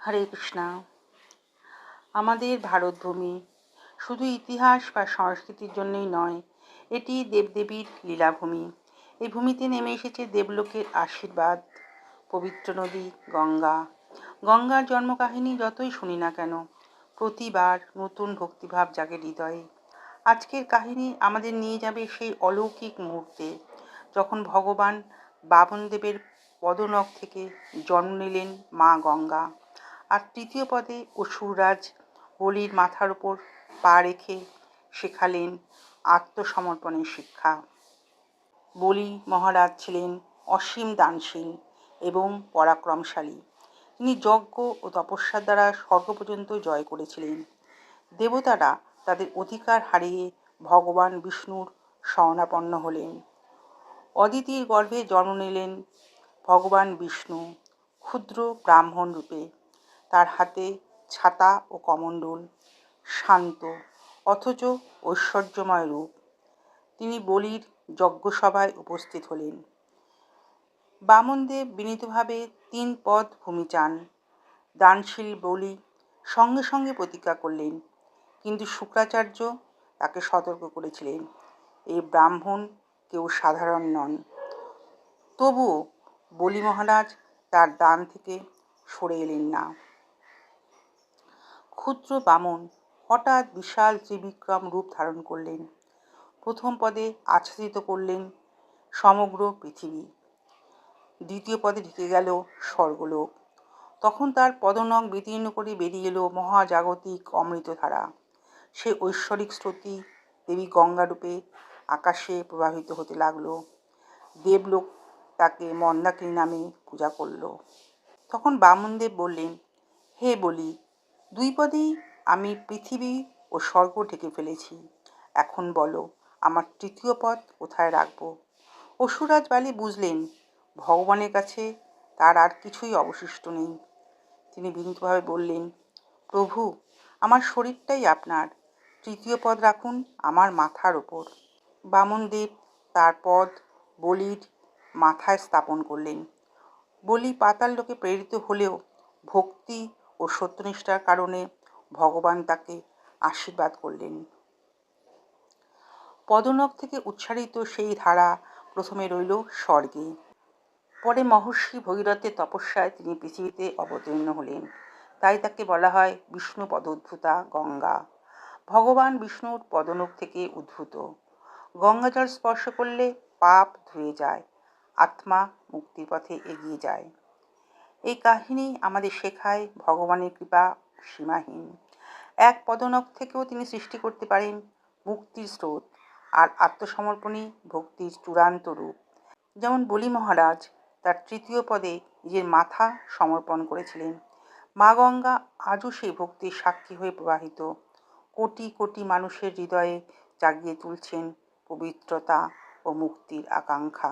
হরে কৃষ্ণা। আমাদের ভারতভূমি শুধু ইতিহাস বা সংস্কৃতির জন্যই নয়, এটি দেবদেবীর লীলাভূমি। এই ভূমিতে নেমে এসেছে দেবলোকের আশীর্বাদ। পবিত্র নদী গঙ্গা। গঙ্গার জন্মকাহিনী যতই শুনি না কেন, প্রতিবার নতুন ভক্তিভাব জাগে হৃদয়ে। আজকের কাহিনী আমাদের নিয়ে যাবে সেই অলৌকিক মুহূর্তে, যখন ভগবান বামনদেবের পদনখ থেকে জন্ম নিলেন মা গঙ্গা। আর তৃতীয় পদে অসুররাজ বলির মাথার উপর পা রেখে শেখালেন আত্মসমর্পণের শিক্ষা। বলি মহারাজ ছিলেন অসীম দানশীল এবং পরাক্রমশালী। তিনি যজ্ঞ ও তপস্যার দ্বারা স্বর্গ পর্যন্ত জয় করেছিলেন। দেবতারা তাদের অধিকার হারিয়ে ভগবান বিষ্ণুর শরণাপন্ন হলেন। অদিতির গর্ভে জন্ম নিলেন ভগবান বিষ্ণু ক্ষুদ্র ব্রাহ্মণ রূপে। তার হাতে ছাতা ও কমণ্ডল, শান্ত অথচ ঐশ্বর্যময় রূপ। তিনি বলির যজ্ঞসভায় উপস্থিত হলেন। বামনদেব বিনীতভাবে 3 পদ ভূমি চান। দানশীল বলি সঙ্গে সঙ্গে প্রতিজ্ঞা করলেন, কিন্তু শুক্রাচার্য তাকে সতর্ক করেছিলেন, এই ব্রাহ্মণ কেউ সাধারণ নন। তবুও বলি মহারাজ তার দান থেকে সরে এলেন না। ক্ষুদ্র বামন হঠাৎ বিশাল ত্রিবিক্রম রূপ ধারণ করলেন। প্রথম পদে আচ্ছাদিত করলেন সমগ্র পৃথিবী। দ্বিতীয় পদে ঢেকে গেল স্বর্গলোক। তখন তার পদনখ বিদীর্ণ করে বেরিয়ে এলো মহাজাগতিক অমৃতধারা। সে ঐশ্বরিক স্রোতী দেবী গঙ্গারূপে আকাশে প্রবাহিত হতে লাগলো। দেবলোক তাকে মন্দাকিনী নামে পূজা করল। তখন বামনদেব বললেন, হে বলি, 2 পদেই আমি পৃথিবী ও স্বর্গ ঢেকে ফেলেছি। এখন বলো, আমার তৃতীয় পদ কোথায় রাখবো? অসুররাজ বালি বুঝলেন ভগবানের কাছে তার আর কিছুই অবশিষ্ট নেই। তিনি বিনীতভাবে বললেন, প্রভু, আমার শরীরটাই আপনার, তৃতীয় পদ রাখুন আমার মাথার ওপর। বামনদেব তার পদ বলির মাথায় স্থাপন করলেন। বলি পাতাল লোকে প্রেরিত হলেও ভক্তি ও সত্যনিষ্ঠার কারণে ভগবান তাকে আশীর্বাদ করলেন। পদনখ থেকে উচ্চারিত সেই ধারা প্রথমে রইল স্বর্গে। পরে মহর্ষি ভগীরথের তপস্যায় তিনি পৃথিবীতে অবতীর্ণ হলেন। তাই তাকে বলা হয় বিষ্ণু পদোদ্ভূতা গঙ্গা। ভগবান বিষ্ণুর পদনখ থেকে উদ্ভূত। গঙ্গাজল স্পর্শ করলে পাপ ধুয়ে যায়, আত্মা মুক্তির পথে এগিয়ে যায়। এই কাহিনী আমাদের শেখায় ভগবানের কৃপা সীমাহীন। এক পদনখ থেকেও তিনি সৃষ্টি করতে পারেন মুক্তির স্রোত, আর আত্মসমর্পণই ভক্তির চূড়ান্ত রূপ। যেমন বলি মহারাজ তার তৃতীয় পদে নিজের মাথা সমর্পণ করেছিলেন। মা গঙ্গা আজও সেই ভক্তির সাক্ষী হয়ে প্রবাহিত। কোটি কোটি মানুষের হৃদয়ে জাগিয়ে তুলছেন পবিত্রতা ও মুক্তির আকাঙ্ক্ষা।